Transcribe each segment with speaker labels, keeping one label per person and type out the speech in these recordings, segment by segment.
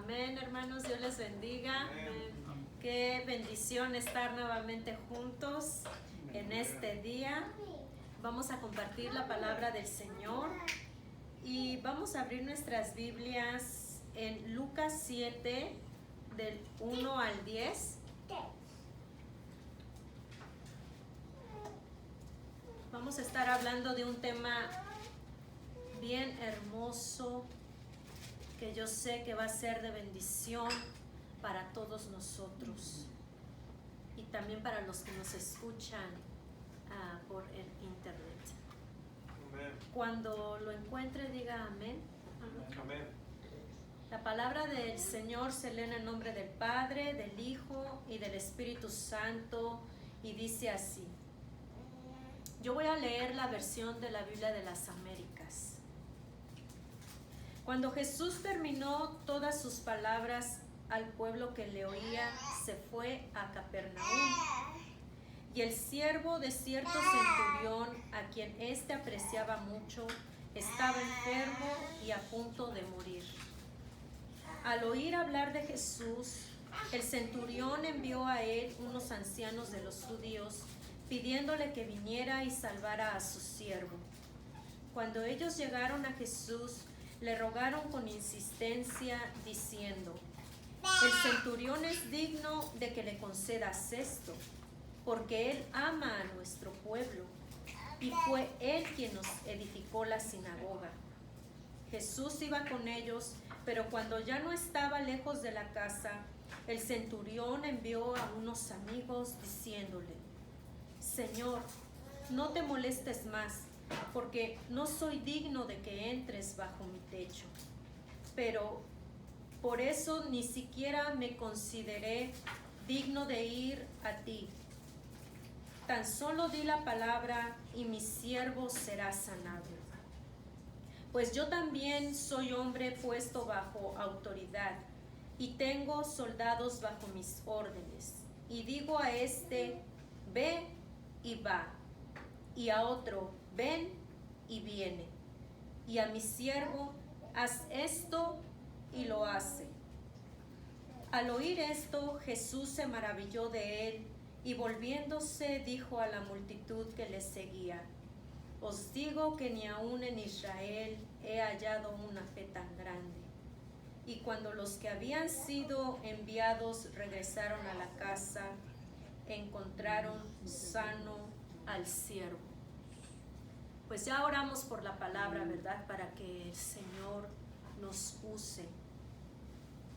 Speaker 1: Amén, hermanos, Dios les bendiga. Amén. Qué bendición estar nuevamente juntos en este día. Vamos a compartir la palabra del Señor y vamos a abrir nuestras Biblias en Lucas 7, del 1 al 10. Vamos a estar hablando de un tema bien hermoso que yo sé que va a ser de bendición para todos nosotros y también para los que nos escuchan por el internet.
Speaker 2: Amén.
Speaker 1: Cuando lo encuentre, diga amén.
Speaker 2: Amén.
Speaker 1: La palabra del Señor se lee en el nombre del Padre, del Hijo y del Espíritu Santo, y dice así. Yo voy a leer la versión de la Biblia de las Américas. Cuando Jesús terminó todas sus palabras al pueblo que le oía, se fue a Capernaum. Y el siervo de cierto centurión, a quien éste apreciaba mucho, estaba enfermo y a punto de morir. Al oír hablar de Jesús, el centurión envió a él unos ancianos de los judíos, pidiéndole que viniera y salvara a su siervo. Cuando ellos llegaron a Jesús, le rogaron con insistencia, diciendo: el centurión es digno de que le concedas esto, porque él ama a nuestro pueblo, y fue él quien nos edificó la sinagoga. Jesús iba con ellos, pero cuando ya no estaba lejos de la casa, el centurión envió a unos amigos diciéndole: Señor, no te molestes más, porque no soy digno de que entres bajo mi techo. Pero por eso ni siquiera me consideré digno de ir a ti. Tan solo di la palabra y mi siervo será sanado. Pues yo también soy hombre puesto bajo autoridad y tengo soldados bajo mis órdenes. Y digo a este: ve y va, y a otro: ven y viene, y a mi siervo: haz esto, y lo hace. Al oír esto, Jesús se maravilló de él, y volviéndose dijo a la multitud que le seguía: os digo que ni aun en Israel he hallado una fe tan grande. Y cuando los que habían sido enviados regresaron a la casa, encontraron sano al siervo. Pues ya oramos por la palabra, ¿verdad? Para que el Señor nos use.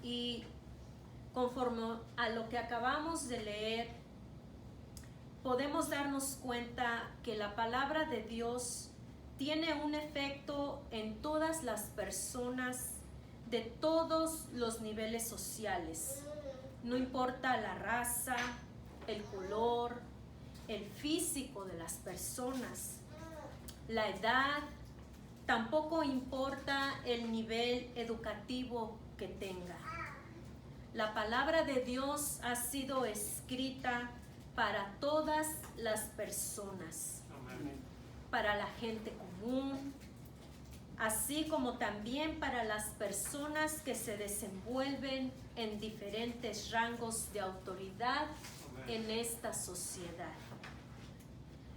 Speaker 1: Y conforme a lo que acabamos de leer, podemos darnos cuenta que la palabra de Dios tiene un efecto en todas las personas de todos los niveles sociales. No importa la raza, el color, el físico de las personas, la edad, tampoco importa el nivel educativo que tenga. La palabra de Dios ha sido escrita para todas las personas, para la gente común, así como también para las personas que se desenvuelven en diferentes rangos de autoridad en esta sociedad,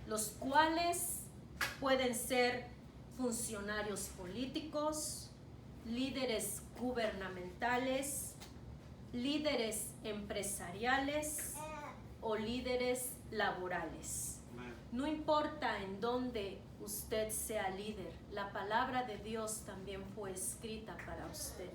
Speaker 1: los cuales pueden ser funcionarios políticos, líderes gubernamentales, líderes empresariales o líderes laborales. No importa en dónde usted sea líder, la palabra de Dios también fue escrita para usted.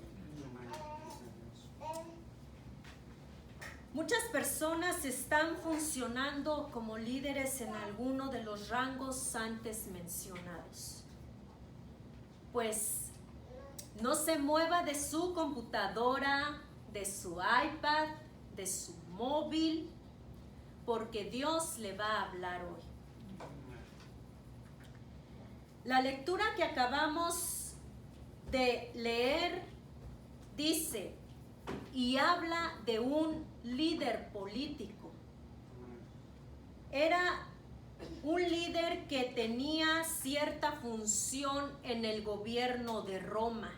Speaker 1: Muchas personas están funcionando como líderes en alguno de los rangos antes mencionados. Pues no se mueva de su computadora, de su iPad, de su móvil, porque Dios le va a hablar hoy. La lectura que acabamos de leer dice y habla de un líder político. Era un líder que tenía cierta función en el gobierno de Roma.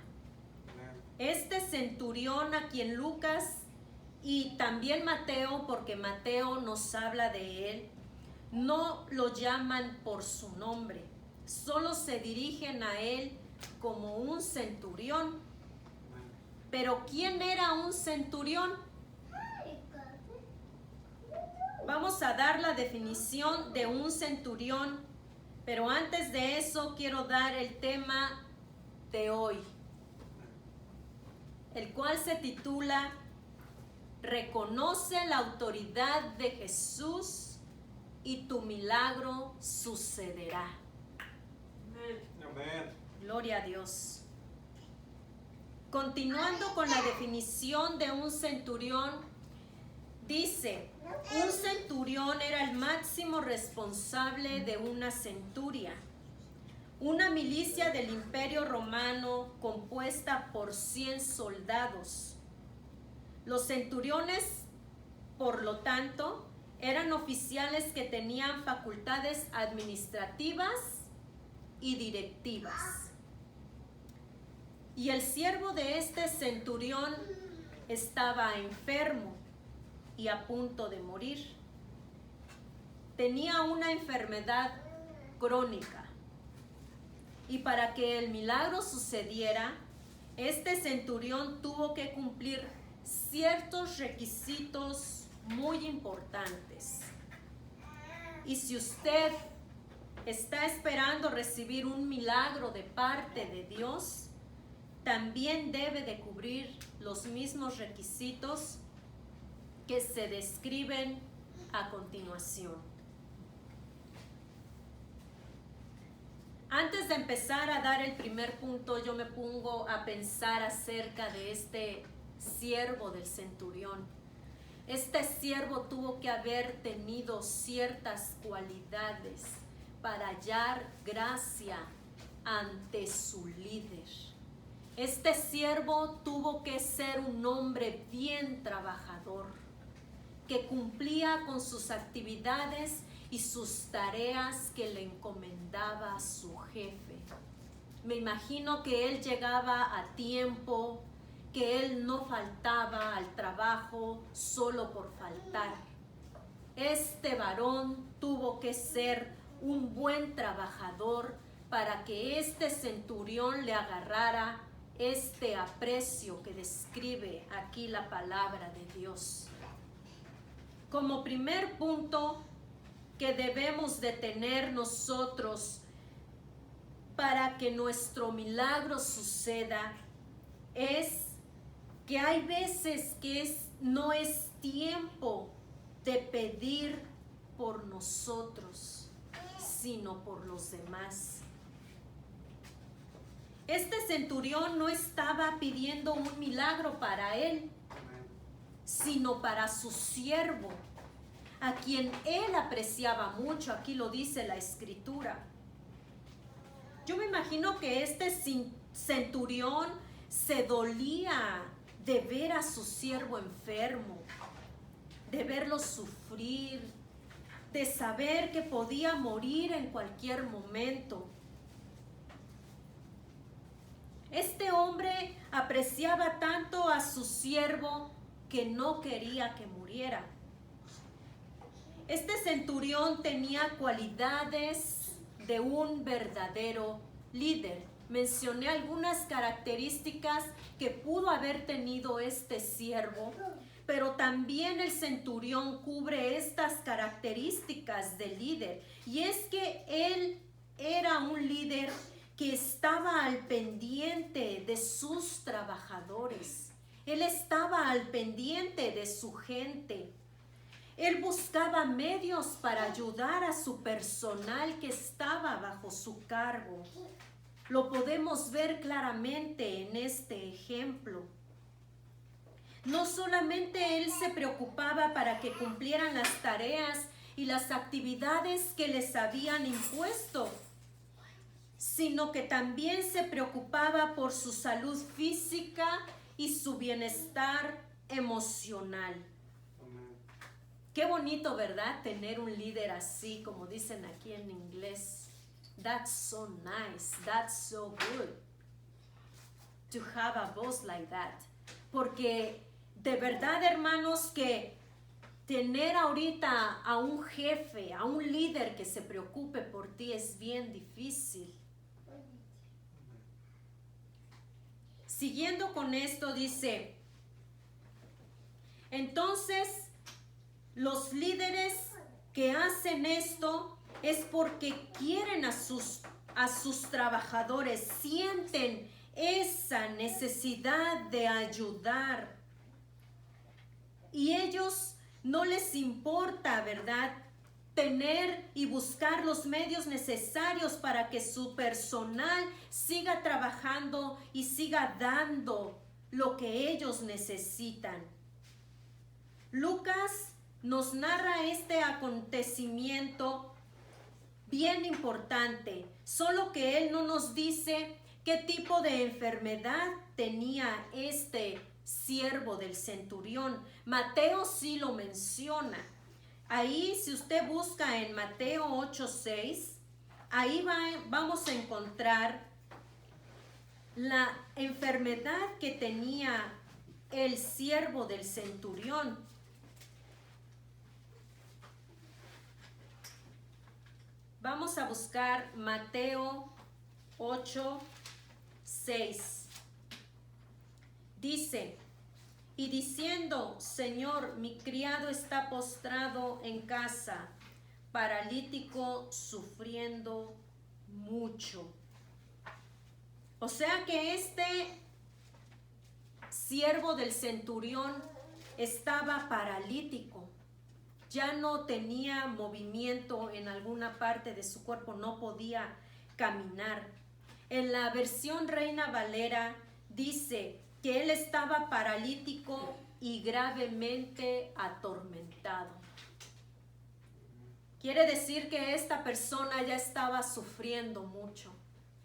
Speaker 1: Este centurión a quien Lucas y también Mateo, porque Mateo nos habla de él, no lo llaman por su nombre, solo se dirigen a él como un centurión. Pero ¿quién era un centurión? Vamos a dar la definición de un centurión, pero antes de eso quiero dar el tema de hoy, el cual se titula Reconoce la autoridad de Jesús y tu milagro sucederá.
Speaker 2: Amén.
Speaker 1: Gloria a Dios. Continuando con la definición de un centurión, dice, un centurión era el máximo responsable de una centuria, una milicia del Imperio Romano compuesta por 100 soldados. Los centuriones, por lo tanto, eran oficiales que tenían facultades administrativas y directivas. Y el siervo de este centurión estaba enfermo y a punto de morir. Tenía una enfermedad crónica. Y para que el milagro sucediera, este centurión tuvo que cumplir ciertos requisitos muy importantes. Y si usted está esperando recibir un milagro de parte de Dios, también debe de cubrir los mismos requisitos que se describen a continuación. Antes de empezar a dar el primer punto, yo me pongo a pensar acerca de este siervo del centurión. Este siervo tuvo que haber tenido ciertas cualidades para hallar gracia ante su líder. Este siervo tuvo que ser un hombre bien trabajador, que cumplía con sus actividades y sus tareas que le encomendaba su jefe. Me imagino que él llegaba a tiempo, que él no faltaba al trabajo solo por faltar. Este varón tuvo que ser un buen trabajador para que este centurión le agarrara este aprecio que describe aquí la palabra de Dios. Como primer punto que debemos de tener nosotros para que nuestro milagro suceda es que hay veces que no es tiempo de pedir por nosotros, sino por los demás. Este centurión no estaba pidiendo un milagro para él, sino para su siervo, a quien él apreciaba mucho. Aquí lo dice la Escritura. Yo me imagino que este centurión se dolía de ver a su siervo enfermo, de verlo sufrir, de saber que podía morir en cualquier momento. Este hombre apreciaba tanto a su siervo que no quería que muriera. Este centurión tenía cualidades de un verdadero líder. Mencioné algunas características que pudo haber tenido este siervo, pero también el centurión cubre estas características del líder. Y es que él era un líder que estaba al pendiente de sus trabajadores. Él estaba al pendiente de su gente. Él buscaba medios para ayudar a su personal que estaba bajo su cargo. Lo podemos ver claramente en este ejemplo. No solamente él se preocupaba para que cumplieran las tareas y las actividades que les habían impuesto, sino que también se preocupaba por su salud física y su bienestar emocional. Qué bonito, ¿verdad? Tener un líder así, como dicen aquí en inglés. That's so nice. That's so good. To have a boss like that. porque de verdad, hermanos, que tener ahorita a un jefe, a un líder que se preocupe por ti es bien difícil. Siguiendo con esto, dice, entonces los líderes que hacen esto es porque quieren a sus trabajadores, sienten esa necesidad de ayudar. Y ellos no les importa, ¿verdad?, tener y buscar los medios necesarios para que su personal siga trabajando y siga dando lo que ellos necesitan. Lucas nos narra este acontecimiento bien importante, solo que él no nos dice qué tipo de enfermedad tenía este siervo del centurión. Mateo sí lo menciona. Ahí, si usted busca en Mateo 8:6, ahí vamos a encontrar la enfermedad que tenía el siervo del centurión. Vamos a buscar Mateo 8:6. Dice, y diciendo, Señor, mi criado está postrado en casa, paralítico, sufriendo mucho. O sea que este siervo del centurión estaba paralítico. Ya no tenía movimiento en alguna parte de su cuerpo, no podía caminar. En la versión Reina Valera dice que él estaba paralítico y gravemente atormentado. Quiere decir que esta persona ya estaba sufriendo mucho,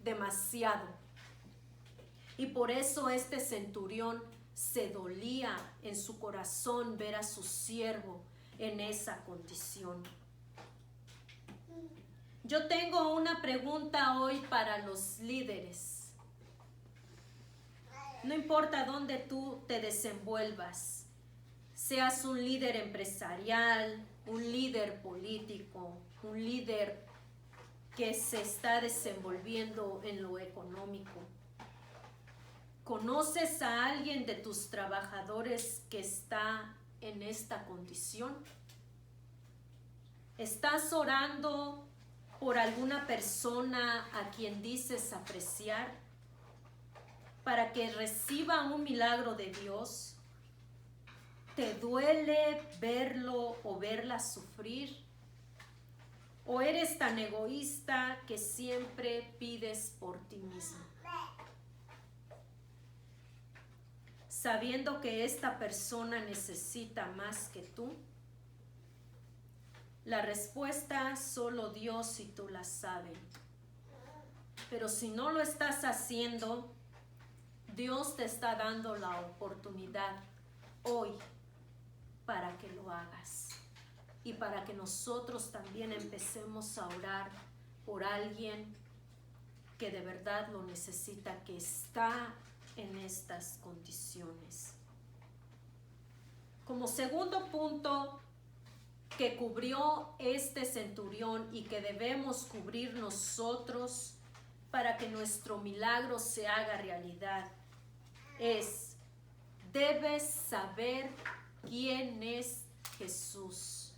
Speaker 1: demasiado. Y por eso este centurión se dolía en su corazón ver a su siervo en esa condición. Yo tengo una pregunta hoy para los líderes. No importa dónde tú te desenvuelvas, seas un líder empresarial, un líder político, un líder que se está desenvolviendo en lo económico. ¿Conoces a alguien de tus trabajadores que está en esta condición? ¿Estás orando por alguna persona a quien dices apreciar para que reciba un milagro de Dios? ¿Te duele verlo o verla sufrir? ¿O eres tan egoísta que siempre pides por ti mismo? Sabiendo que esta persona necesita más que tú. La respuesta solo Dios y tú la saben. Pero si no lo estás haciendo, Dios te está dando la oportunidad hoy para que lo hagas y para que nosotros también empecemos a orar por alguien que de verdad lo necesita, que está en estas condiciones. Como segundo punto que cubrió este centurión y que debemos cubrir nosotros para que nuestro milagro se haga realidad, es, debes saber quién es Jesús.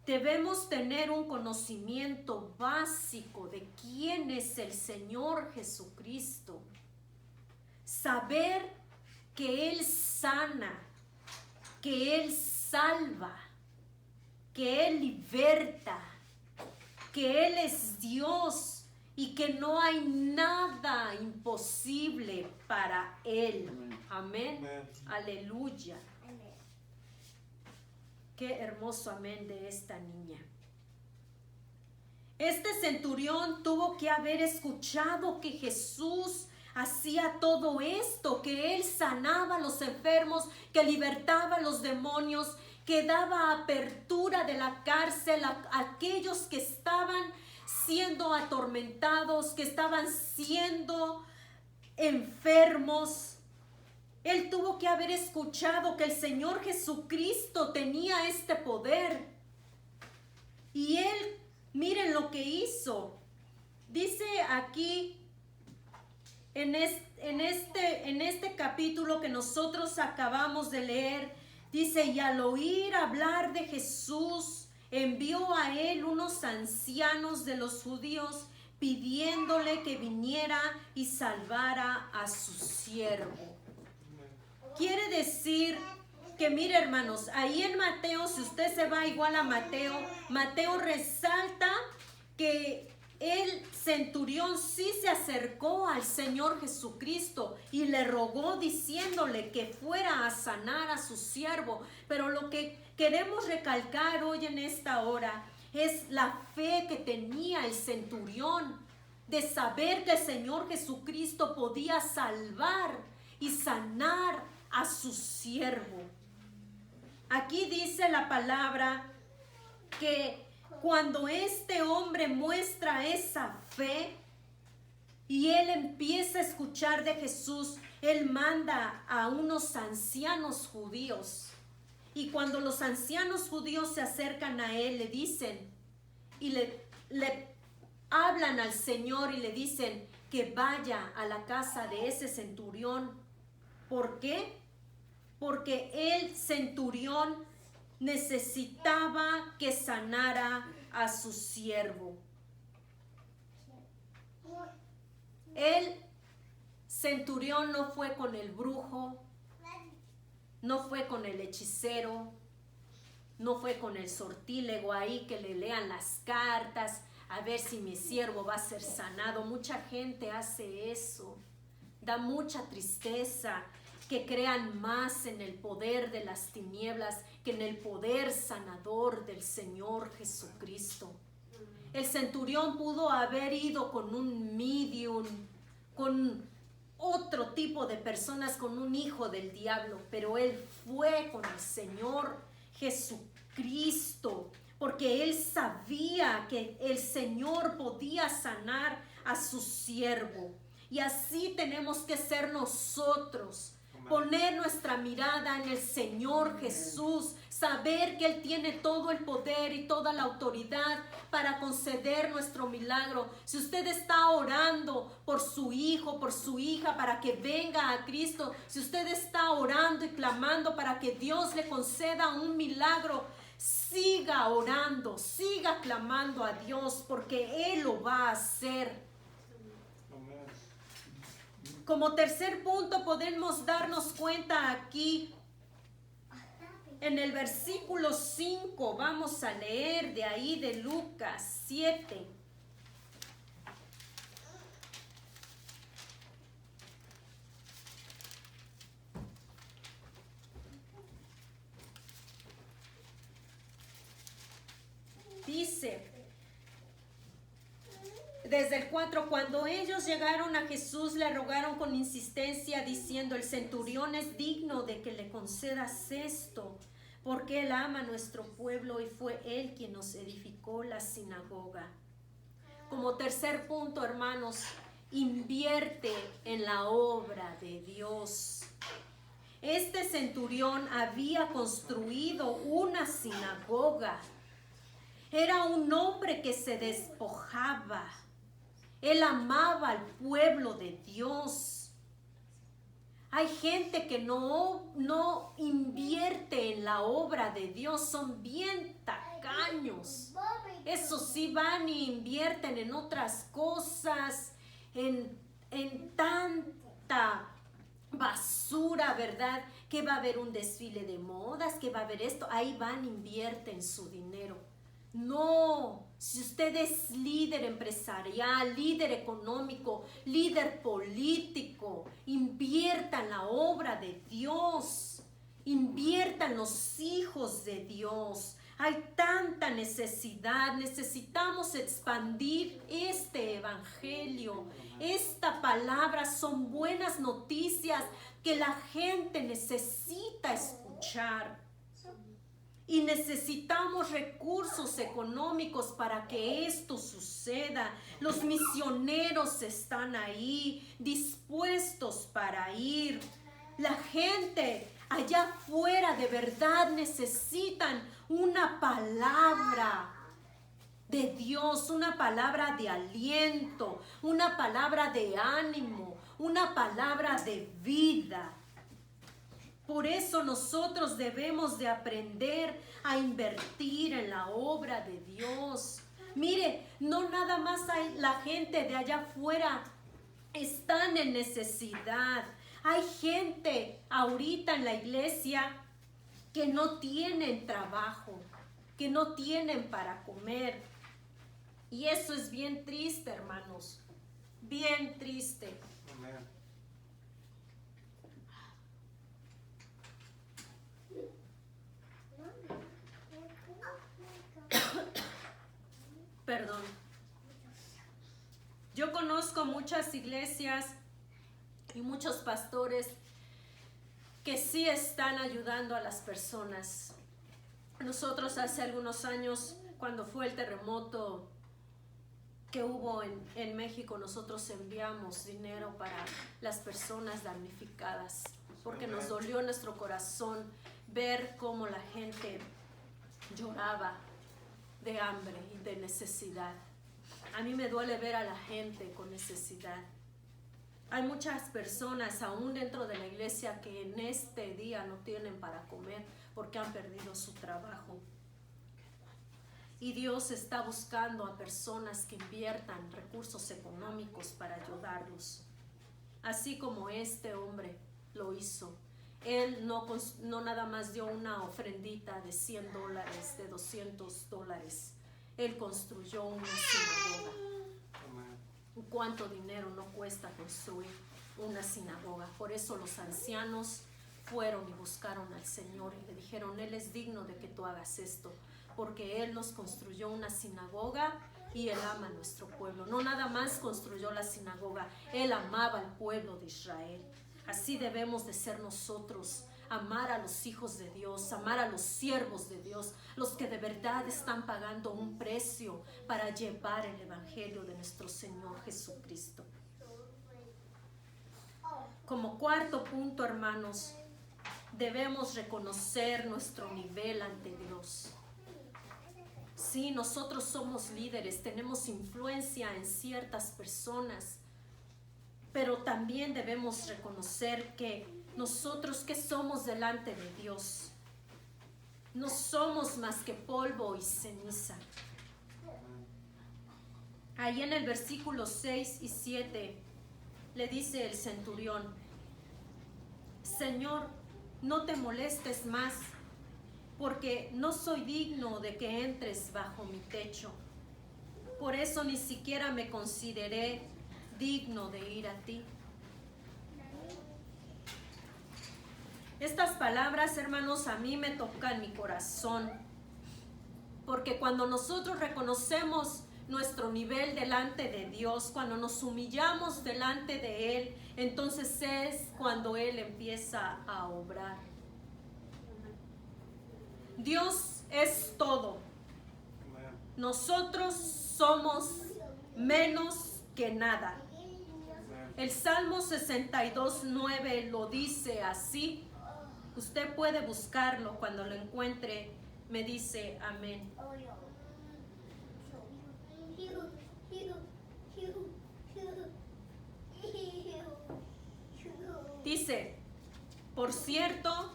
Speaker 1: Debemos tener un conocimiento básico de quién es el Señor Jesucristo. Saber que Él sana, que Él salva, que Él liberta, que Él es Dios y que no hay nada imposible para Él. Amén.
Speaker 2: Amén.
Speaker 1: Aleluya. Qué hermoso amén de esta niña. Este centurión tuvo que haber escuchado que Jesús hacía todo esto, que Él sanaba a los enfermos, que libertaba a los demonios, que daba apertura de la cárcel a aquellos que estaban siendo atormentados, que estaban siendo enfermos. Él tuvo que haber escuchado que el Señor Jesucristo tenía este poder. Y él, miren lo que hizo. Dice aquí, en este capítulo que nosotros acabamos de leer, dice, y al oír hablar de Jesús, envió a él unos ancianos de los judíos, pidiéndole que viniera y salvara a su siervo. Quiere decir que, mire hermanos, ahí en Mateo, si usted se va igual a Mateo, Mateo resalta que el centurión sí se acercó al Señor Jesucristo y le rogó diciéndole que fuera a sanar a su siervo. Pero lo que queremos recalcar hoy en esta hora es la fe que tenía el centurión de saber que el Señor Jesucristo podía salvar y sanar a su siervo. Aquí dice la palabra que cuando este hombre muestra esa fe y él empieza a escuchar de Jesús, él manda a unos ancianos judíos. Y cuando los ancianos judíos se acercan a él, le dicen y le hablan al Señor y le dicen que vaya a la casa de ese centurión. ¿Por qué? Porque el centurión necesitaba que sanara a su siervo. El centurión no fue con el brujo, no fue con el hechicero, no fue con el sortílego ahí que le lean las cartas a ver si mi siervo va a ser sanado. Mucha gente hace eso. Da mucha tristeza que crean más en el poder de las tinieblas que en el poder sanador del Señor Jesucristo. El centurión pudo haber ido con un medium, con otro tipo de personas, con un hijo del diablo, pero él fue con el Señor Jesucristo, porque él sabía que el Señor podía sanar a su siervo. Y así tenemos que ser nosotros. Poner nuestra mirada en el Señor Jesús, saber que Él tiene todo el poder y toda la autoridad para conceder nuestro milagro. Si usted está orando por su hijo, por su hija, para que venga a Cristo, si usted está orando y clamando para que Dios le conceda un milagro, siga orando, siga clamando a Dios, porque Él lo va a hacer. Como tercer punto podemos darnos cuenta aquí en el versículo 5, vamos a leer de ahí de Lucas 7. Dice, desde el 4, cuando ellos llegaron a Jesús, le rogaron con insistencia, diciendo, el centurión es digno de que le concedas esto, porque él ama a nuestro pueblo y fue él quien nos edificó la sinagoga. Como tercer punto, hermanos, invierte en la obra de Dios. Este centurión había construido una sinagoga. Era un hombre que se despojaba. Él amaba al pueblo de Dios. Hay gente que no invierte en la obra de Dios, son bien tacaños. Eso sí, van y invierten en otras cosas, en tanta basura, ¿verdad? Que va a haber un desfile de modas, que va a haber esto. Ahí van, invierten su dinero. No, si usted es líder empresarial, líder económico, líder político, invierta en la obra de Dios, invierta en los hijos de Dios. Hay tanta necesidad, necesitamos expandir este evangelio. Esta palabra son buenas noticias que la gente necesita escuchar. Y necesitamos recursos económicos para que esto suceda. Los misioneros están ahí, dispuestos para ir. La gente allá afuera de verdad necesitan una palabra de Dios, una palabra de aliento, una palabra de ánimo, una palabra de vida. Por eso nosotros debemos de aprender a invertir en la obra de Dios. Mire, no nada más hay la gente de allá afuera están en necesidad. Hay gente ahorita en la iglesia que no tienen trabajo, que no tienen para comer. Y eso es bien triste, hermanos, bien triste.
Speaker 2: Amén.
Speaker 1: Perdón. Yo conozco muchas iglesias y muchos pastores que sí están ayudando a las personas. Nosotros hace algunos años, cuando fue el terremoto que hubo en México, nosotros enviamos dinero para las personas damnificadas, porque nos dolió en nuestro corazón ver cómo la gente lloraba de hambre y de necesidad. A mí me duele ver a la gente con necesidad. Hay muchas personas aún dentro de la iglesia que en este día no tienen para comer porque han perdido su trabajo. Y Dios está buscando a personas que inviertan recursos económicos para ayudarlos. Así como este hombre lo hizo. Él no nada más dio una ofrendita de $100, de $200. Él construyó una sinagoga. ¿Cuánto dinero no cuesta construir una sinagoga? Por eso los ancianos fueron y buscaron al Señor y le dijeron: Él es digno de que tú hagas esto, porque Él nos construyó una sinagoga y Él ama a nuestro pueblo. No nada más construyó la sinagoga, Él amaba al pueblo de Israel. Así debemos de ser nosotros, amar a los hijos de Dios, amar a los siervos de Dios, los que de verdad están pagando un precio para llevar el evangelio de nuestro Señor Jesucristo. Como cuarto punto, hermanos, debemos reconocer nuestro nivel ante Dios. Sí, nosotros somos líderes, tenemos influencia en ciertas personas, pero también debemos reconocer que nosotros, ¿qué somos delante de Dios? No somos más que polvo y ceniza. Ahí en el versículo 6 y 7 le dice el centurión: Señor, no te molestes más, porque no soy digno de que entres bajo mi techo. Por eso ni siquiera me consideré digno de ir a ti. Estas palabras, hermanos, a mí me tocan mi corazón, porque cuando nosotros reconocemos nuestro nivel delante de Dios, cuando nos humillamos delante de Él, entonces es cuando Él empieza a obrar. Dios es todo. Nosotros somos menos que nada. El Salmo 62:9 lo dice así. Usted puede buscarlo, cuando lo encuentre me dice amén. Dice: por cierto,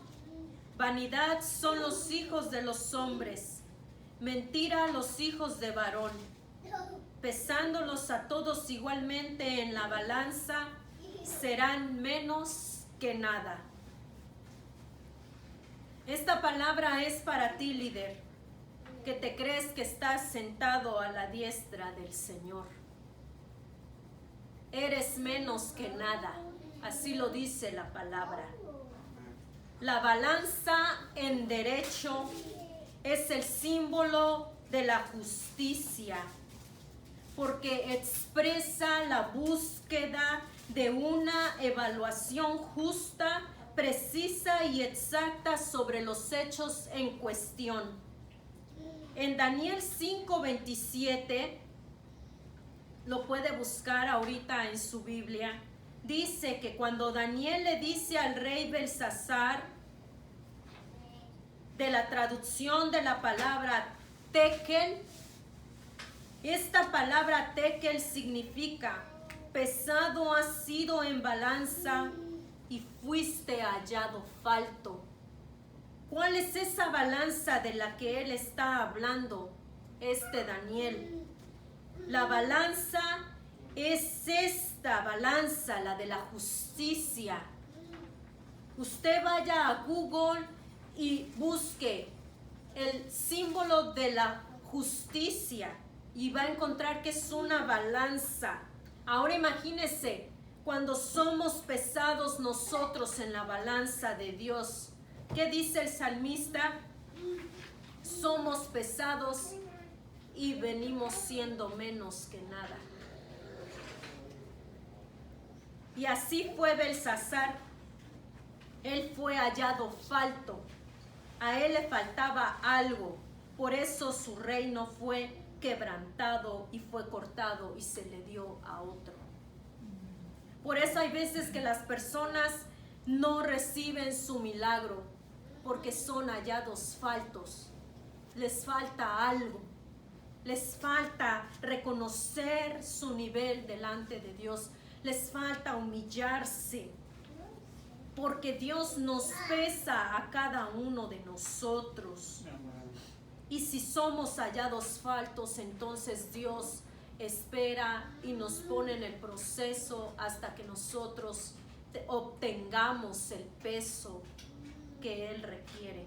Speaker 1: vanidad son los hijos de los hombres, mentira los hijos de varón. Pesándolos a todos igualmente en la balanza, serán menos que nada. Esta palabra es para ti, líder, que te crees que estás sentado a la diestra del Señor. Eres menos que nada, así lo dice la palabra. La balanza en derecho es el símbolo de la justicia, porque expresa la búsqueda de una evaluación justa, precisa y exacta sobre los hechos en cuestión. En Daniel 5:27, lo puede buscar ahorita en su Biblia, dice que cuando Daniel le dice al rey Belsasar, de la traducción de la palabra tekel, esta palabra tekel significa pesado has sido en balanza y fuiste hallado falto. ¿Cuál es esa balanza de la que él está hablando, Daniel? La balanza es esta balanza, la de la justicia. Usted vaya a Google y busque el símbolo de la justicia y va a encontrar que es una balanza. Ahora imagínese cuando somos pesados nosotros en la balanza de Dios. ¿Qué dice el salmista? Somos pesados y venimos siendo menos que nada. Y así fue Belsasar. Él fue hallado falto. A él le faltaba algo. Por eso su reino fue quebrantado y fue cortado y se le dio a otro. Por eso hay veces que las personas no reciben su milagro porque son hallados faltos. Les falta algo. Les falta reconocer su nivel delante de Dios. Les falta humillarse. Porque Dios nos pesa a cada uno de nosotros. Y si somos hallados faltos, entonces Dios espera y nos pone en el proceso hasta que nosotros obtengamos el peso que Él requiere.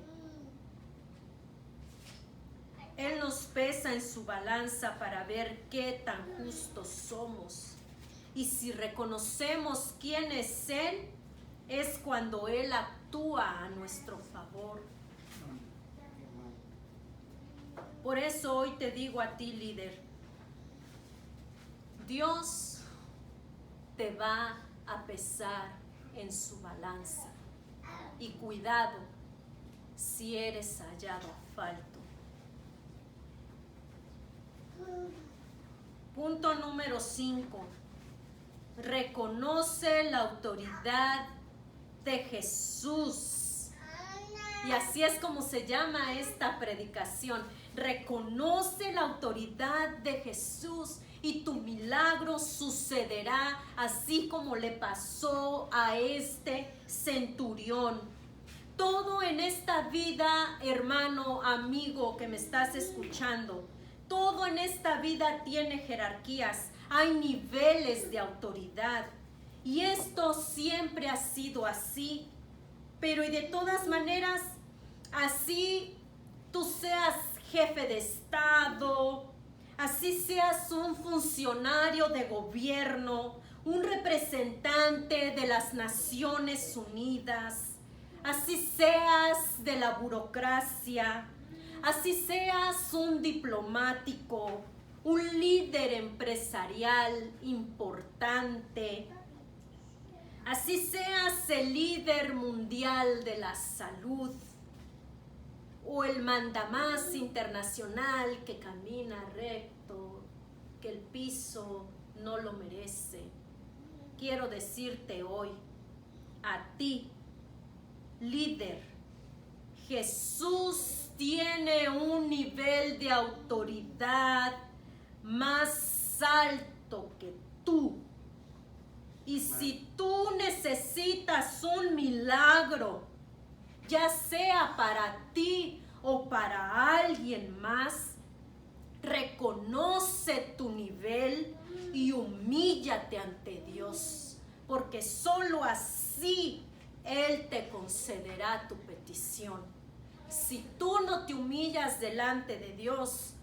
Speaker 1: Él nos pesa en su balanza para ver qué tan justos somos. Y si reconocemos quién es Él, es cuando Él actúa a nuestro favor. Por eso hoy te digo a ti, líder, Dios te va a pesar en su balanza. Y cuidado si eres hallado falto. Punto número 5. Reconoce la autoridad de Jesús. Y así es como se llama esta predicación. Reconoce la autoridad de Jesús y tu milagro sucederá así como le pasó a este centurión. Todo en esta vida, hermano, amigo que me estás escuchando, todo en esta vida tiene jerarquías, hay niveles de autoridad. Y esto siempre ha sido así, pero y de todas maneras, así tú seas jefe de Estado, así seas un funcionario de gobierno, un representante de las Naciones Unidas, así seas de la burocracia, así seas un diplomático, un líder empresarial importante, así seas el líder mundial de la salud o el mandamás internacional que camina recto, que el piso no lo merece. Quiero decirte hoy, a ti, líder, Jesús tiene un nivel de autoridad más alto que tú. Y si tú necesitas un milagro, ya sea para ti o para alguien más, reconoce tu nivel y humíllate ante Dios, porque solo así Él te concederá tu petición. Si tú no te humillas delante de Dios,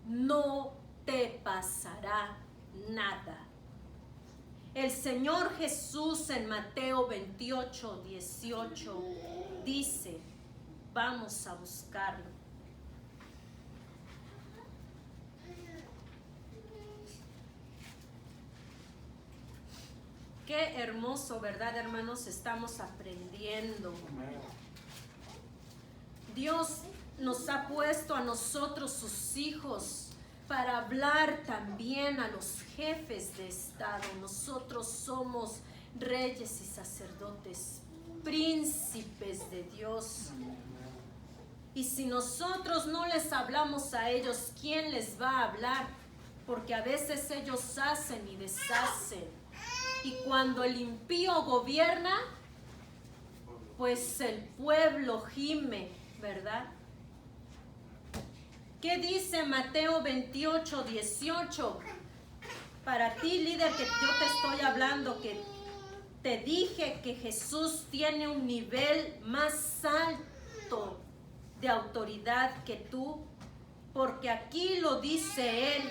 Speaker 1: no te pasará nada. El Señor Jesús en Mateo 28, 18 dice, vamos a buscarlo. Qué hermoso, ¿verdad, hermanos? Estamos aprendiendo. Dios nos ha puesto a nosotros, sus hijos, para hablar también a los jefes de Estado. Nosotros somos reyes y sacerdotes, príncipes de Dios. Y si nosotros no les hablamos a ellos, ¿quién les va a hablar? Porque a veces ellos hacen y deshacen. Y cuando el impío gobierna, pues el pueblo gime, ¿verdad? ¿Qué dice Mateo 28, 18? Para ti, líder, que yo te estoy hablando, que te dije que Jesús tiene un nivel más alto de autoridad que tú, porque aquí lo dice él,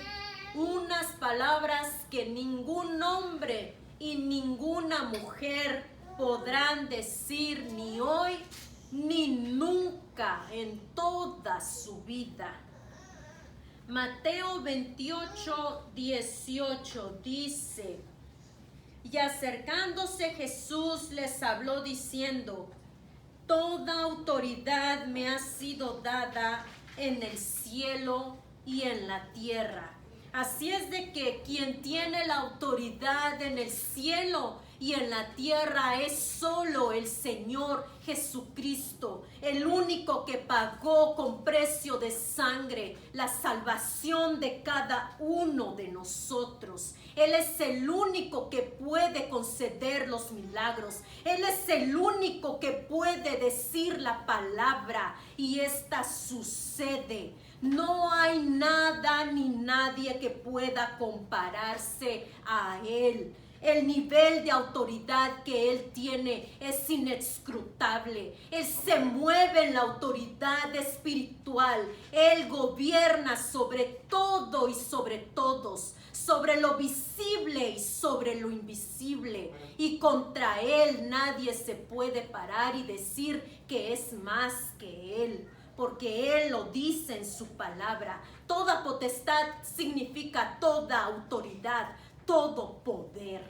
Speaker 1: unas palabras que ningún hombre y ninguna mujer podrán decir ni hoy ni nunca en toda su vida. Mateo 28, 18 dice: y acercándose Jesús les habló diciendo: toda autoridad me ha sido dada en el cielo y en la tierra. Así es de que quien tiene la autoridad en el cielo y en la tierra es solo el Señor Jesucristo, el único que pagó con precio de sangre la salvación de cada uno de nosotros. Él es el único que puede conceder los milagros. Él es el único que puede decir la palabra y esta sucede. No hay nada ni nadie que pueda compararse a Él. El nivel de autoridad que Él tiene es inescrutable. Él se mueve en la autoridad espiritual. Él gobierna sobre todo y sobre todos, sobre lo visible y sobre lo invisible. Y contra Él nadie se puede parar y decir que es más que Él, porque Él lo dice en su palabra. Toda potestad significa toda autoridad, todo poder.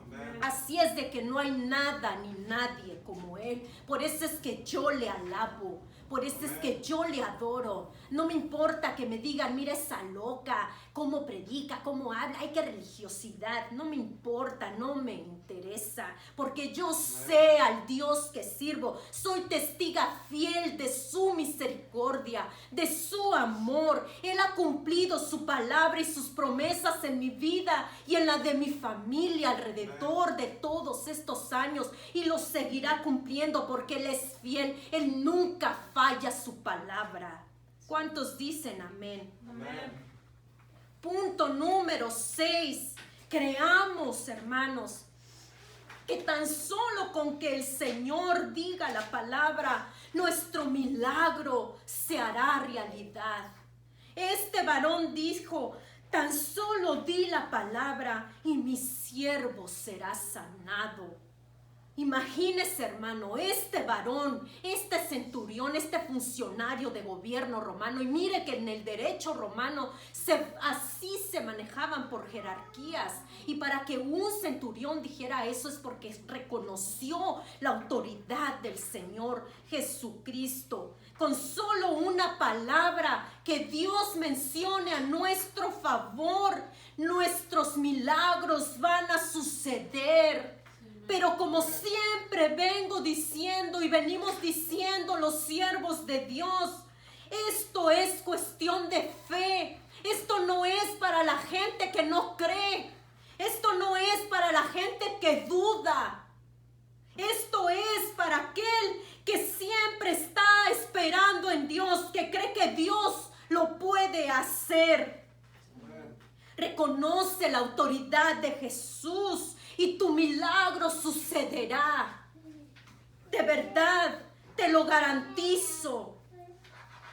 Speaker 1: Amén. Así es de que no hay nada ni nadie como Él. Por eso es que yo le alabo. Por eso es que yo le adoro. No me importa que me digan, mira esa loca, cómo predica, cómo habla, ay, qué religiosidad. No me importa, no me interesa. Porque yo sé al Dios que sirvo. Soy testiga fiel de su misericordia, de su amor. Él ha cumplido su palabra y sus promesas en mi vida y en la de mi familia alrededor de todos estos años. Y lo seguirá cumpliendo porque Él es fiel. Él nunca falla su palabra. ¿Cuántos dicen amén? Amén. Punto número 6. Creamos, hermanos, que tan solo con que el Señor diga la palabra, nuestro milagro se hará realidad. Este varón dijo: tan solo di la palabra y mi siervo será sanado. Imagínese, hermano, este varón, este centurión, este funcionario de gobierno romano. Y mire que en el derecho romano así se manejaban por jerarquías. Y para que un centurión dijera eso es porque reconoció la autoridad del Señor Jesucristo. Con solo una palabra que Dios mencione a nuestro favor, nuestros milagros van a suceder. Pero como siempre vengo diciendo y venimos diciendo los siervos de Dios, esto es cuestión de fe. Esto no es para la gente que no cree. Esto no es para la gente que duda. Esto es para aquel que siempre está esperando en Dios, que cree que Dios lo puede hacer. Reconoce la autoridad de Jesús y tu milagro sucederá. De verdad, te lo garantizo.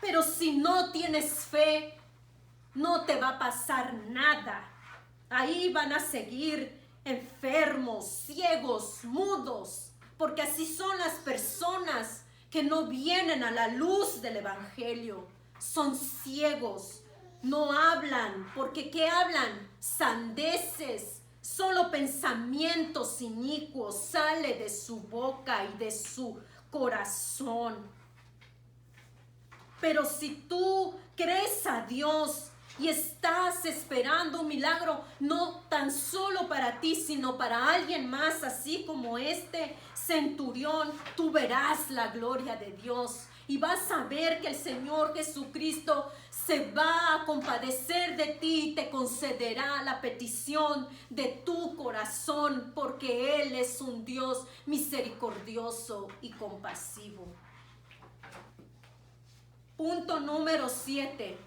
Speaker 1: Pero si no tienes fe, no te va a pasar nada. Ahí van a seguir enfermos, ciegos, mudos, porque así son las personas que no vienen a la luz del Evangelio. Son ciegos, no hablan, porque ¿qué hablan? Sandeces. Solo pensamientos inicuos sale de su boca y de su corazón. Pero si tú crees a Dios y estás esperando un milagro no tan solo para ti, sino para alguien más, así como este centurión, tú verás la gloria de Dios y vas a ver que el Señor Jesucristo se va a compadecer de ti y te concederá la petición de tu corazón, porque Él es un Dios misericordioso y compasivo. Punto número 7.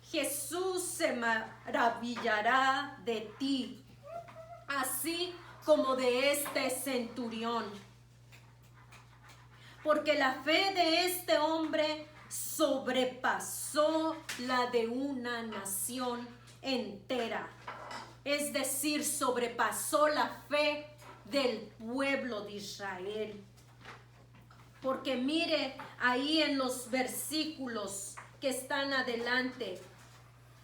Speaker 1: Jesús se maravillará de ti, así como de este centurión. Porque la fe de este hombre sobrepasó la de una nación entera. Es decir, sobrepasó la fe del pueblo de Israel. Porque mire ahí en los versículos que están adelante,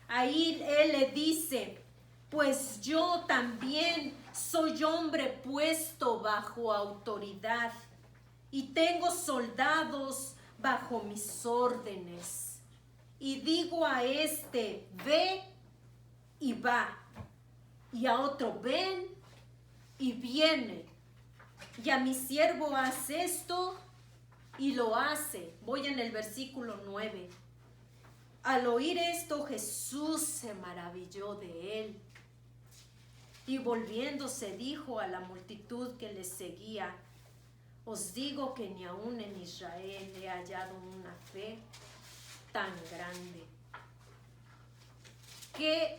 Speaker 1: ahí él le dice, pues yo también soy hombre puesto bajo autoridad y tengo soldados bajo mis órdenes. Y digo a este, ve y va, y a otro, ven y viene, y a mi siervo haz esto y lo hace. Voy en el versículo 9. Al oír esto, Jesús se maravilló de él. Y volviéndose dijo a la multitud que le seguía, os digo que ni aún en Israel he hallado una fe tan grande. Qué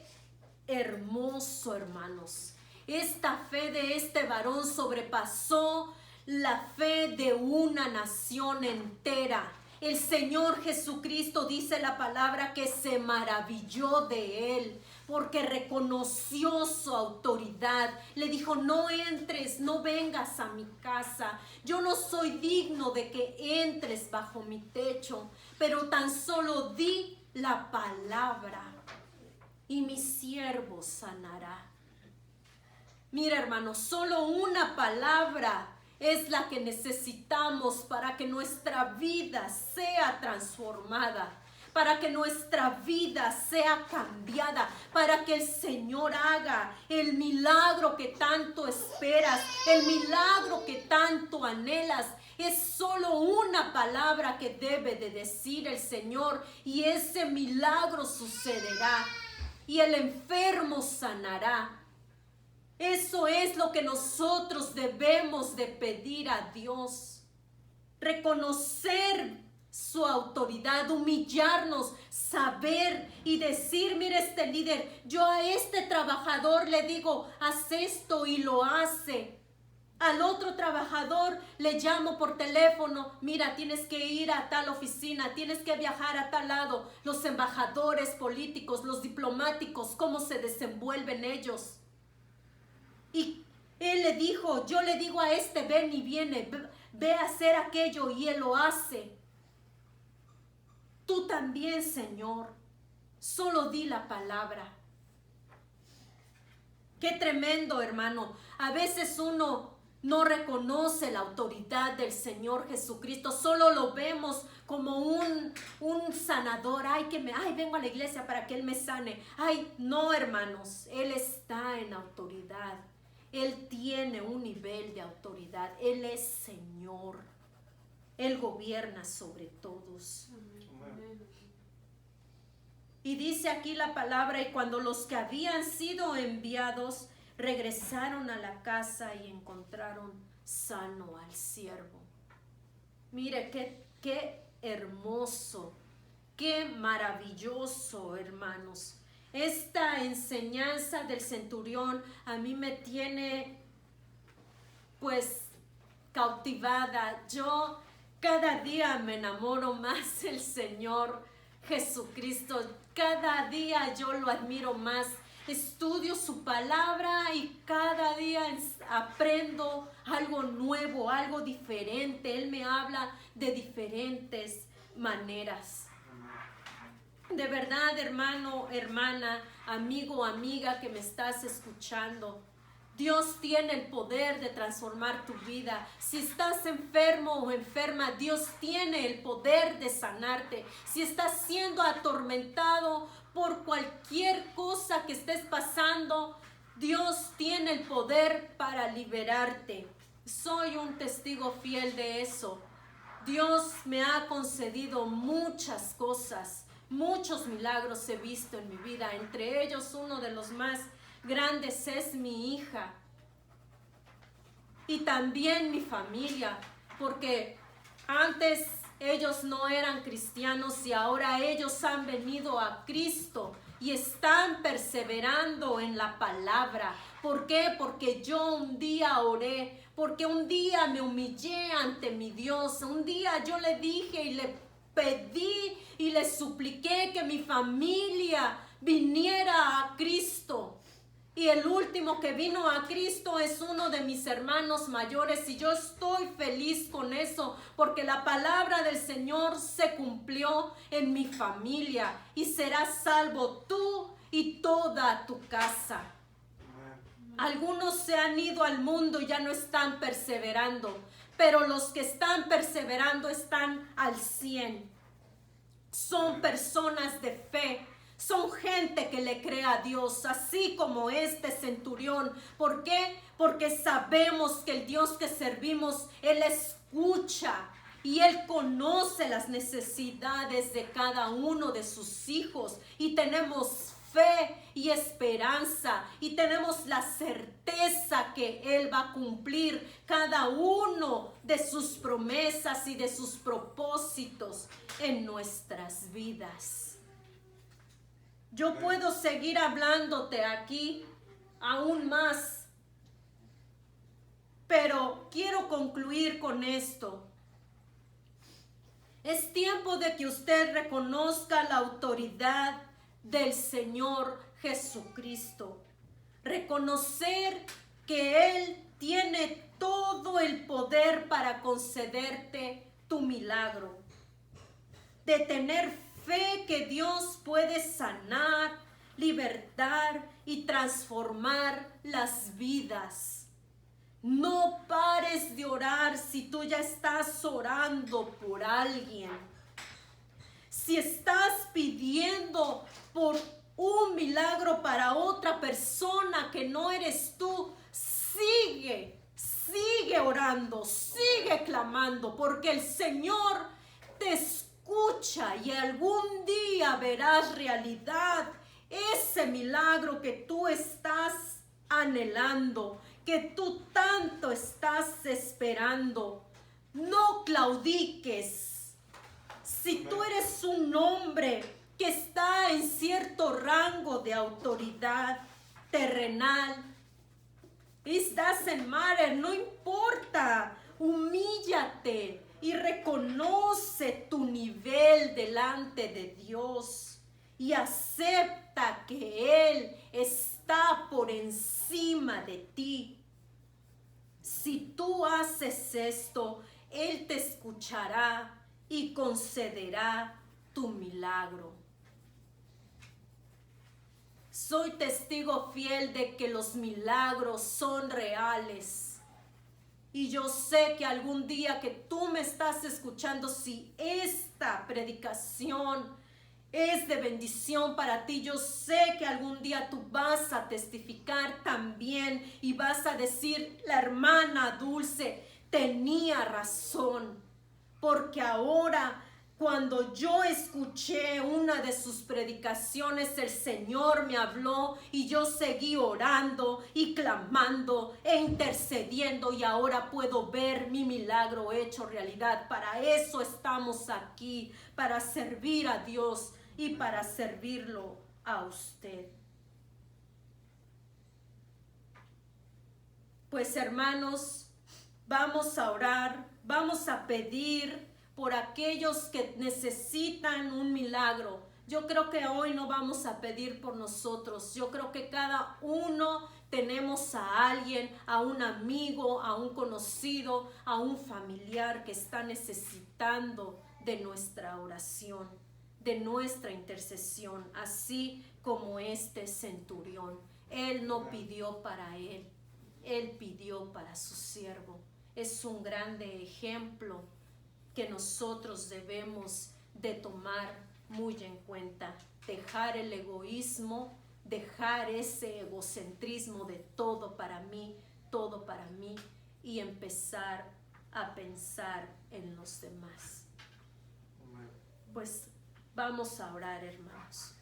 Speaker 1: hermoso, hermanos. Esta fe de este varón sobrepasó la fe de una nación entera. El Señor Jesucristo dice la palabra que se maravilló de él porque reconoció su autoridad. Le dijo, no entres, no vengas a mi casa. Yo no soy digno de que entres bajo mi techo, pero tan solo di la palabra y mi siervo sanará. Mira, hermano, solo una palabra es la que necesitamos para que nuestra vida sea transformada, para que nuestra vida sea cambiada, para que el Señor haga el milagro que tanto esperas, el milagro que tanto anhelas. Es solo una palabra que debe de decir el Señor y ese milagro sucederá y el enfermo sanará. Eso es lo que nosotros debemos de pedir a Dios. Reconocer su autoridad, humillarnos, saber y decir, mire este líder, yo a este trabajador le digo, haz esto y lo hace. Al otro trabajador le llamo por teléfono, mira, tienes que ir a tal oficina, tienes que viajar a tal lado. Los embajadores políticos, los diplomáticos, cómo se desenvuelven ellos. Y él le dijo, yo le digo a este, ven y viene, ve a hacer aquello y él lo hace. Tú también, Señor, solo di la palabra. Qué tremendo, hermano. A veces uno no reconoce la autoridad del Señor Jesucristo, solo lo vemos como un sanador. Ay, vengo a la iglesia para que Él me sane. Ay, no, hermanos, Él está en autoridad. Él tiene un nivel de autoridad. Él es Señor. Él gobierna sobre todos.
Speaker 2: Amén.
Speaker 1: Y dice aquí la palabra, y cuando los que habían sido enviados regresaron a la casa y encontraron sano al siervo. Mire, qué hermoso, qué maravilloso, hermanos. Esta enseñanza del centurión a mí me tiene pues cautivada. Yo cada día me enamoro más del Señor Jesucristo. Cada día yo lo admiro más. Estudio su palabra y cada día aprendo algo nuevo, algo diferente. Él me habla de diferentes maneras. De verdad, hermano, hermana, amigo, amiga que me estás escuchando, Dios tiene el poder de transformar tu vida. Si estás enfermo o enferma, Dios tiene el poder de sanarte. Si estás siendo atormentado por cualquier cosa que estés pasando, Dios tiene el poder para liberarte. Soy un testigo fiel de eso. Dios me ha concedido muchas cosas, muchos milagros he visto en mi vida. Entre ellos, uno de los más grandes es mi hija y también mi familia, porque antes ellos no eran cristianos y ahora ellos han venido a Cristo y están perseverando en la palabra. ¿Por qué? Porque yo un día oré, porque un día me humillé ante mi Dios, un día yo le dije y le pedí y le supliqué que mi familia viniera a Cristo. Y el último que vino a Cristo es uno de mis hermanos mayores y yo estoy feliz con eso porque la palabra del Señor se cumplió en mi familia y serás salvo tú y toda tu casa. Algunos se han ido al mundo y ya no están perseverando, pero los que están perseverando están al 100. Son personas de fe. Son gente que le cree a Dios, así como este centurión. ¿Por qué? Porque sabemos que el Dios que servimos, Él escucha y Él conoce las necesidades de cada uno de sus hijos. Y tenemos fe y esperanza y tenemos la certeza que Él va a cumplir cada uno de sus promesas y de sus propósitos en nuestras vidas. Yo puedo seguir hablándote aquí aún más, pero quiero concluir con esto. Es tiempo de que usted reconozca la autoridad del Señor Jesucristo. Reconocer que Él tiene todo el poder para concederte tu milagro. De tener fe que Dios puede sanar, libertar y transformar las vidas. No pares de orar si tú ya estás orando por alguien. Si estás pidiendo por un milagro para otra persona que no eres tú, sigue orando, sigue clamando, porque el Señor te escucha y algún día verás realidad ese milagro que tú estás anhelando, que tú tanto estás esperando. No claudiques. Si tú eres un hombre que está en cierto rango de autoridad terrenal, estás en mare, no importa, humíllate y reconoce tu nivel delante de Dios y acepta que Él está por encima de ti. Si tú haces esto, Él te escuchará y concederá tu milagro. Soy testigo fiel de que los milagros son reales. Y yo sé que algún día que tú me estás escuchando, si esta predicación es de bendición para ti, yo sé que algún día tú vas a testificar también y vas a decir, la hermana Dulce tenía razón, porque ahora cuando yo escuché una de sus predicaciones, el Señor me habló y yo seguí orando y clamando e intercediendo y ahora puedo ver mi milagro hecho realidad. Para eso estamos aquí, para servir a Dios y para servirlo a usted. Pues hermanos, vamos a orar, vamos a pedir por aquellos que necesitan un milagro. Yo creo que hoy no vamos a pedir por nosotros. Yo creo que cada uno tenemos a alguien, a un amigo, a un conocido, a un familiar que está necesitando de nuestra oración, de nuestra intercesión, así como este centurión. Él no pidió para él. Él pidió para su siervo. Es un grande ejemplo que nosotros debemos de tomar muy en cuenta. Dejar el egoísmo, dejar ese egocentrismo de todo para mí, y empezar a pensar en los demás.
Speaker 2: Amén.
Speaker 1: Pues vamos a orar, hermanos.